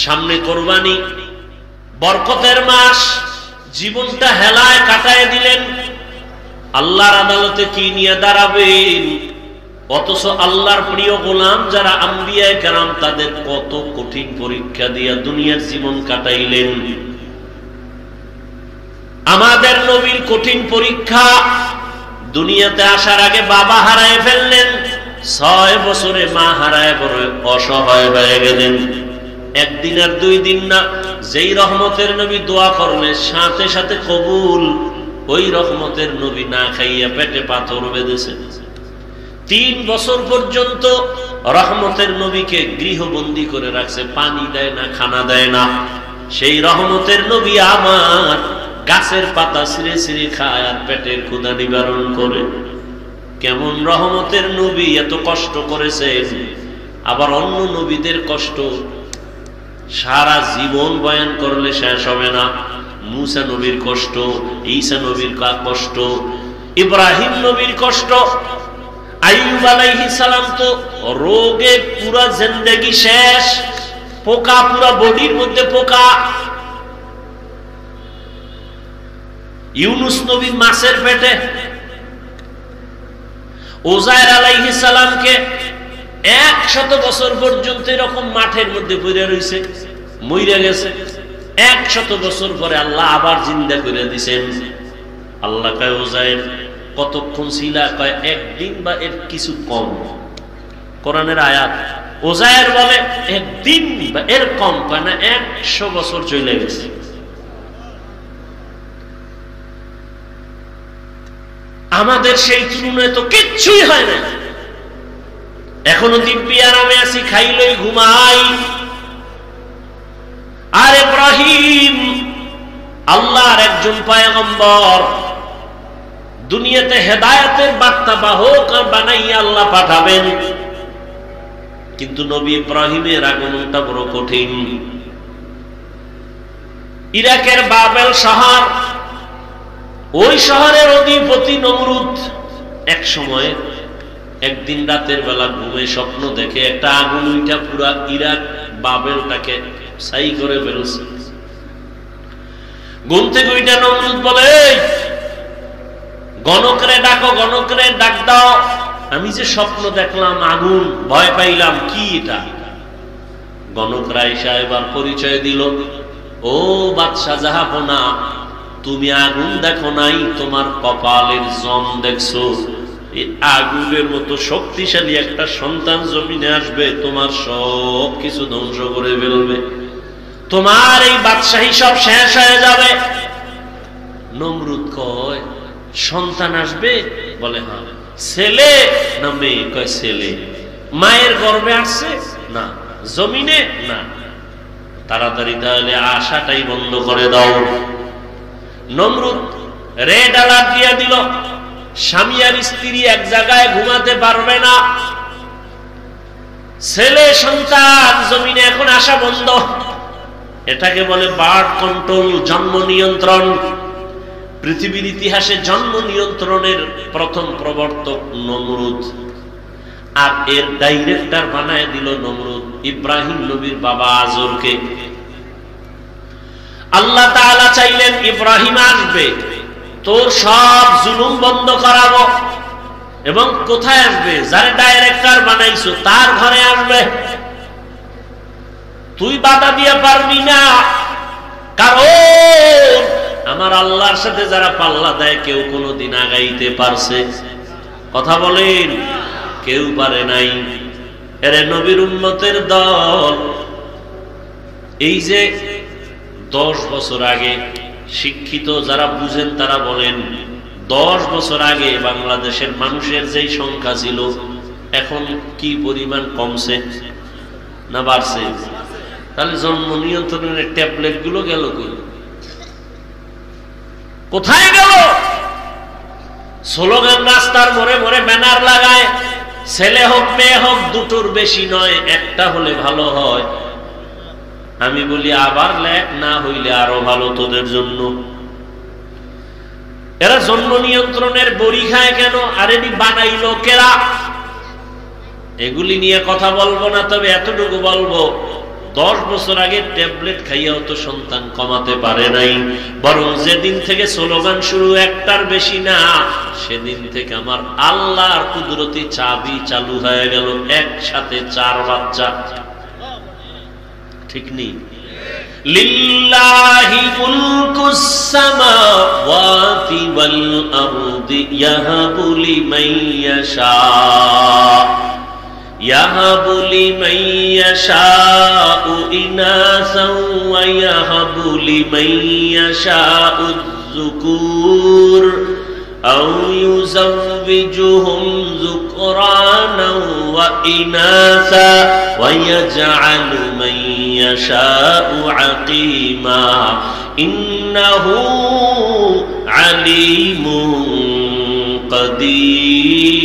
সামনে কোরবানি, বরকতের মাস, জীবনটা হেলায় কাটায় দিলেন। আল্লাহর আদালতে কি নিয়ে দাঁড়াবেন? অথচ আল্লাহর প্রিয় গোলাম যারা আম্বিয়া কেরাম, তাদের কত কঠিন পরীক্ষা দিয়া দুনিয়ার জীবন কাটাইলেন। আমাদের নবীর কঠিন পরীক্ষা, দুনিয়াতে আসার আগে বাবা হারায় ফেললেন, 6 বছরে মা হারায় পড়ে অসহায় হয়ে গেলেন। একদিন আর 2 দিন না, যেই রহমতের নবী দোয়া করলে সাথে সাথে কবুল, ওই রহমতের নবী না খাইয়া পেটে পাথর বেঁধেছে। 3 বছর পর্যন্ত রহমতের নবীকে গৃহবন্দী করে রাখছে, পানি দেয় না, খানা দেয় না। সেই রহমতের নবী আমার গাছের পাতা ছিঁড়ে ছিঁড়ে খায় আর পেটের ক্ষুধা নিবারণ করে। কেমন রহমতের নবী, এত কষ্ট করেছেন। আবার অন্য নবীদের কষ্ট সারা জীবন বয়ান করলে শেষ হবে না। মুসা নবীর কষ্ট, ঈসা নবীর কষ্ট, ইব্রাহিম নবীর কষ্ট, আইয়ুব আলাইহিস সালাম তো রোগে পুরা জিন্দেগি শেষ, পোকা পুরা বডির মধ্যে পোকা। ইউনুস নবী মাছের পেটে। উযায়ের আলাইহিস সালামকে 100 বছর পর্যন্ত এরকম মাঠের মধ্যে পড়ে রইছে, মইরা গেছে। 100 বছর পরে আল্লাহ আবার জিন্দা করে দিয়েছেন। আল্লাহ কয় উযায়ের কতক্ষণ ছিলা? কয় 1 দিন বা এর কিছু কম। কোরআনের আয়াত। উযায়ের বলে 1 দিন বা এর কম, কয় না 100 বছর চলে গেছে। আমাদের সেই তুলনায় তো কিচ্ছুই হয় না। এখনো দিব্যি আরামে আছি, খাইলই ঘুমাই। আর ইব্রাহিম আল্লাহর একজন পয়গম্বর, দুনিয়াতে হেদায়েতের বার্তা বাহক বানাইয়া আল্লাহ পাঠাবেন, কিন্তু নবী ইব্রাহিমের আগমনটা বড় কঠিন। ইরাকের বাবেল শহর, ওই শহরের অধিপতি নমরুদ এক সময় একদিন রাতের বেলা ঘুমে স্বপ্ন দেখে একটা আগুন উঠা পুরা ইরাক বাবেলটাকে ছাই করে ফেলছে। ঘুম থেকে উঠা নমরুদ বলে, গণকরে ডাকো, গণকরে ডাক দাও, আমি যে স্বপ্ন দেখলাম আগুন, ভয় পাইলাম, কি এটা? গণকরা এসে এবার পরিচয় দিল, ও বাদশা জাহাপনা, তুমি আগুন দেখো নাই, তোমার কপালের জম দেখছো। এই আগুনের মতো শক্তিশালী একটা সন্তান জমিনে আসবে, তোমার সব কিছু ধ্বংস করে ফেলবে, তোমার এই বাদশাহী সব শেষ হয়ে যাবে। নমরুদ কয়, সন্তান আসবে? বলে হ্যাঁ। ছেলে না মেয়ে? কয় ছেলে। মায়ের গর্ভে আসছে? না। জমিনে? না। তাড়াতাড়ি তাহলে আশাটাই বন্ধ করে দাও। নমরুদ রেড অ্যালার্ট দিয়ে দিল, স্বামী আর স্ত্রী এক জায়গায় ঘুমাতে পারবে না, ছেলে সন্তান জমিনে এখন আসা বন্ধ। এটাকে বলে বার্থ কন্ট্রোল, জন্ম নিয়ন্ত্রণ। পৃথিবীর ইতিহাসে জন্ম নিয়ন্ত্রণের প্রথম প্রবর্তক নমরুদ, আর এর ডাইরেক্টর বানায় দিল নমরুদ ইব্রাহিম নবীর বাবা আজরকে। আল্লাহ তাআলা চাইলেন ইব্রাহিম আসবে, তোর সব জুলুম বন্ধ করাবো, এবং কোথায় আসবে? যারা ডাইরেক্টর বানাইছো তার ঘরে আসবে। তুই বাধা দিয়ে পারবি না, কারণ আমার আল্লাহর সাথে যারা পাল্লা দেয় কেউ কোনোদিন আগাইতে পারছে? কথা বলেন, কেউ পারে নাই। এরে নবীর উম্মতের দল, এই যে 10 বছর আগে, শিক্ষিত যারা বুঝেন তারা বলেন 10 বছর আগে বাংলাদেশের মানুষের যেই সংখ্যা ছিল, এখন কি পরিমাণ কমছে না বাড়ছে? তাহলে জন্ম নিয়ন্ত্রণের ট্যাবলেট গুলো গেল কই? কোথায় গেল? স্লোগান রাস্তার মোড়ে মোড়ে ব্যানার লাগায়, ছেলে হোক মেয়ে হোক দুটোর বেশি নয়, একটা হলে ভালো হয়। আমি বলি আবার লেখ, না হইলে আরো ভালো তোদের জন্য। এরা জন্ম নিয়ন্ত্রণের বড়ি খায় কেন? আর এটি বানাইলো কেরা? এগুলি নিয়ে কথা বলবো না, তবে এতটুকু বলবো, 10 বছর আগে ট্যাবলেট খাইয়াও তো সন্তান কমাতে পারে নাই, বরং যেদিন থেকে স্লোগান শুরু একটার বেশি না, সেদিন থেকে আমার আল্লাহর কুদরতি চাবি চালু হয়ে গেল, একসাথে 4 বাচ্চা। ঠিক নেই? লিল্লাহি মুলকুস সামাওয়াতি ওয়াল আরদি ইয়াহাবু লিমান ইয়াশা ইয়াহাবু লিমান ইয়াশাউ ইনাসাও ওয়া ইয়াহাবু লিমান ইয়াশাউ যুকুর আও ইউযাওবিজুহুম যুকরানা ওয়া ইনাসা ওয়া ইয়াজআলু মান ইয়াশাউ আকিমা ইন্নাহু আলিমুন কাদির।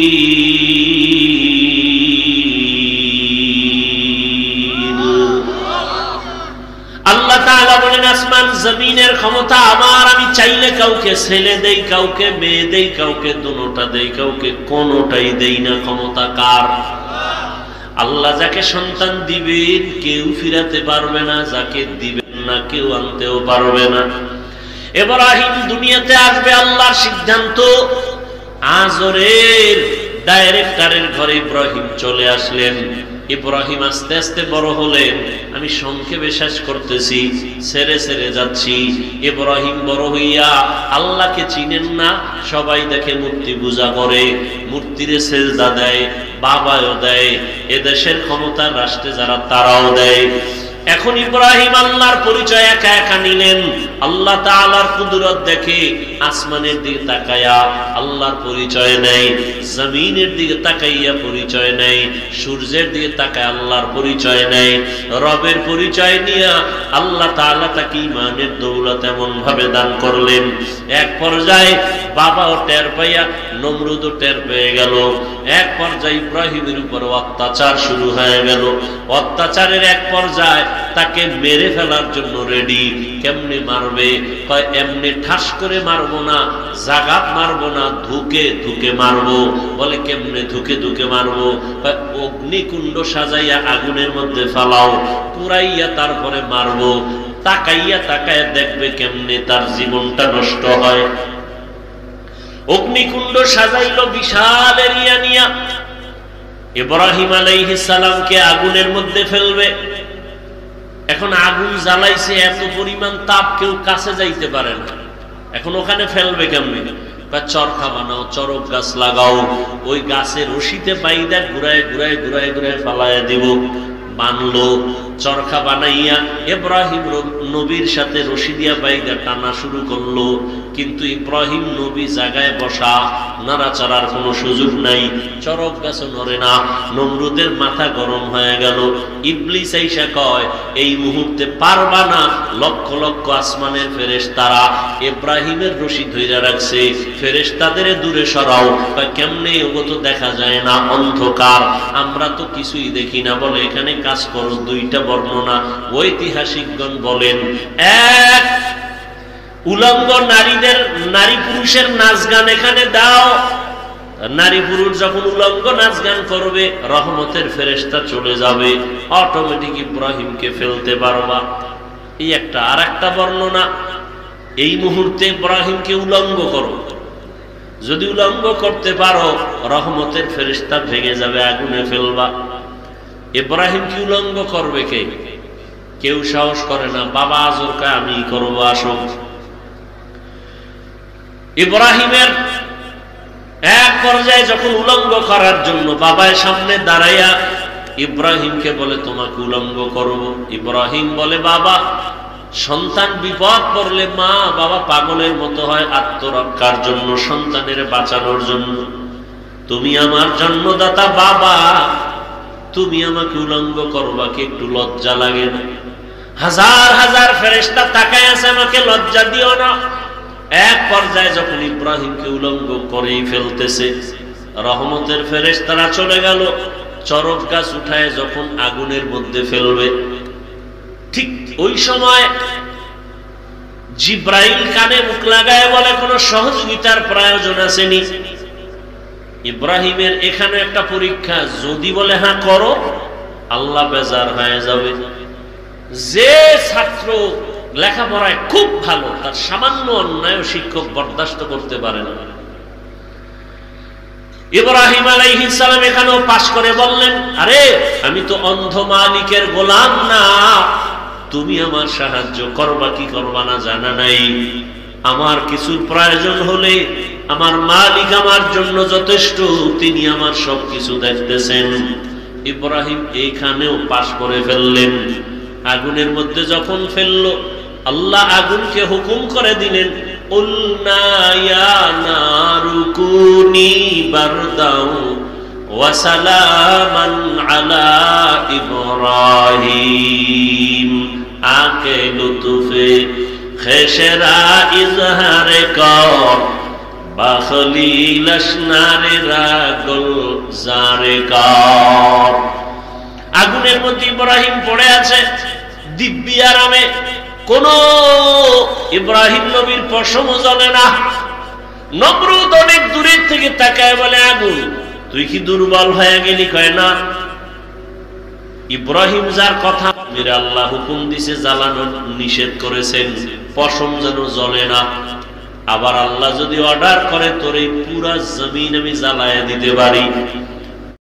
আল্লাহ তাআলা বলেন, আসমান জমিনের ক্ষমতা আমার, আমি চাইলে কাউকে ছেলে দেই, কাউকে মেয়ে দেই, কাউকে দুটোটা দেই, কাউকে কোনোটাই দেই না। ক্ষমতা কার? আল্লাহ যাকে সন্তান দিবেন কেউ ফিরাতে পারবে না, যাকে দিবেন না কেউ আনতেও পারবে না। ইব্রাহিম দুনিয়াতে আসবে আল্লাহর সিদ্ধান্ত। আজরের ডাইরেক্টরের ঘরে ইব্রাহিম চলে আসলেন। ইব্রাহিম আস্তে আস্তে বড় হলেন। আমি সংক্ষেপে শেষ করতেছি, ছেড়ে ছেড়ে যাচ্ছি। ইব্রাহিম বড় হইয়া আল্লাহকে চিনেন না, সবাই দেখে মূর্তি পূজা করে, মূর্তিরে সেজদা দেয়, বাবাও দেয়, এদেশের ক্ষমতার রাষ্ট্রে যারা তারাও দেয়। এখন ইব্রাহিম আল্লাহর পরিচয় একা একা নিলেন। আল্লাহ তাআলার কুদরত দেখে আসমানের দিকে তাকায়া আল্লাহর পরিচয় নেই, জমিনের দিকে তাকাইয়া পরিচয় নেই, সূর্যের দিকে তাকায় আল্লাহর পরিচয় নেই। রবের পরিচয় নিয়ে আল্লাহ তাআলা তাকে ঈমানের দৌলত এমন ভাবে দান করলেন, এক পর্যায়ে বাবাও টের পাইয়া নমরুদও টের পেয়ে গেল। এক পর্যায়ে ইব্রাহিমের উপর অত্যাচার শুরু হয়ে গেল। অত্যাচারের এক পর্যায়ে তাকে মেরে ফেলার জন্য রেডি। কেমনে মারবে? কয় এমনি ঠাস করে মারবো না, জাগাত মারবো না, ধুকে ধুকে মারবো। বলে কেমনে ধুকে ধুকে মারবো? কয় অগ্নিকুণ্ড সাজাইয়া আগুনের মধ্যে ফালাও, পুরাইয়া তারপরে মারবো। তাকাইয়া তাকাইয়া দেখবে কেমনে তার জীবনটা নষ্ট হয়। অগ্নিকুণ্ড সাজাইল বিশাল এরিয়া নিয়া। ইব্রাহিম আলাইহিস সালামকে আগুনের মধ্যে ফেলবে। এখন আগুন জ্বালাইছে, এত পরিমাণ তাপ, কেউ কাছে যাইতে পারে না। এখন ওখানে ফেলবে কেমনে? চরখা বানাও, চরক গাছ লাগাও, ওই গাছের রশিতে বাইদা ঘুরায় ঘুরায় ঘুরায় ঘুরায় ফালাইয়া দিব। বানলো, চরখা বানাইয়া ইব্রাহিম নবীর সাথে রশি দিয়া বাইদা টানা শুরু করলো। কিন্তু ইব্রাহিম নবী জায়গায় বসা, নাড়াচাড়ার কোনো সুযোগ নাই, চরক গাছ নড়ে না। নমরুদের মাথা গরম হয়ে গেল। ইবলিস আইসা কয়, এই মুহূর্তে পারবা না। লক্ষ লক্ষ আসমানের ফেরেশতারা ইব্রাহিমের রশি ধইরা রাখছে, ফেরেশতাদের দূরে সরাও। কেমনে? ওগো তো দেখা যায় না, অন্ধকার, আমরা তো কিছুই দেখি না। বলে এখানে কাজ করো। দুইটা বর্ণনা ঐতিহাসিকগণ বলেন, এক, উলঙ্গ নারীদের, নারী পুরুষের নাচ গান এখানে দাও। নারী পুরুষ যখন উলঙ্গ নাচ গান করবে, রহমতের ফেরেশতা চলে যাবে, অটোমেটিক ইব্রাহিমকে ফেলতে পারবা। এই একটা। আর একটা বর্ণনা, এই মুহূর্তে ইব্রাহিমকে উলঙ্গ করো। যদি উলঙ্গ করতে পারো, রহমতের ফেরেশতা ভেঙে যাবে, আগুনে ফেলবা। ইব্রাহিম কি উলঙ্গ করবে? কে? কেউ সাহস করে না। বাবা আজর কয় আমি করবো, আসো। ইব্রাহিমের এক পর্যায়ে যখন উলঙ্গ করার জন্য বাবার সামনে দাঁড়াইয়া ইব্রাহিমকে বলে তোমাকে উলঙ্গ করব। ইব্রাহিম বলে, বাবা, সন্তান বিপদ পড়লে মা বাবা পাগলের মতো হয় আত্মরক্ষার জন্য, সন্তানের বাঁচানোর জন্য। তুমি আমার জন্মদাতা বাবা, তুমি আমাকে উলঙ্গ করবা, কি একটু লজ্জা লাগে না? হাজার হাজার ফেরেশতা তাকায় আছে, আমাকে লজ্জা দিও না। এক পর্যায়ে যখন ইব্রাহিমকে উলঙ্গ করেই ফেলতেছে, রহমতের ফেরেশতারা চলে গেল। চরক গাছ উঠায় যখন আগুনের মধ্যে ফেলবে, ঠিক ওই সময় জিব্রাইল কানে মুখ লাগায় বলে, কোনো সহযোগিতার প্রয়োজন আসেনি। ইব্রাহিমের এখানে একটা পরীক্ষা, যদি বলে হ্যাঁ করো, আল্লাহ বেজার হয়ে যাবে। যে ছাত্র লেখাপড়ায় খুব ভালো, তার সামান্য অন্যায় শিক্ষক বরদাস্ত করতে পারে না। ইব্রাহিম আলাইহিস সালাম এখানেও পাশ করে বললেন, আরে আমি তো অন্ধ মালিকের গোলাম না, তুমি আমার সাহায্য করবা কি করবা না জানা নাই, আমার কিছুর প্রয়োজন হলে আমার মালিক আমার জন্য যথেষ্ট, তিনি আমার সবকিছু দেখতেছেন। ইব্রাহিম এইখানেও পাশ করে ফেললেন। আগুনের মধ্যে যখন ফেললো, আল্লাহ আগুনকে হুকুম করে দিলেন, কুলনা ইয়া নারু কুনি বারদাও ওয়া সালামান আলা ইব্রাহিম, আকে লুতুফে খেশরা ইজহারে কর বাখলিল আসনারে রাগল জারে কর। আগুনের মধ্যে ইব্রাহিম পড়ে আছে দিব্যি আরামে, কোন ইব্রাহিম নবীর পশম জ্বলে না। নমরুদ অনেক দূরের থেকে তাকায় বলে, আগুন তুই কি দুর্বল হয়ে গেলি? কয় না, ইব্রাহিম যার কথা মেরে আল্লাহ হুকুম দিছে জ্বালানো নিষেধ করেছেন, পশম যেন জ্বলে না। আবার আল্লাহ যদি অর্ডার করে তোর এই পুরা জমিন আমি জ্বালায় দিতে পারি,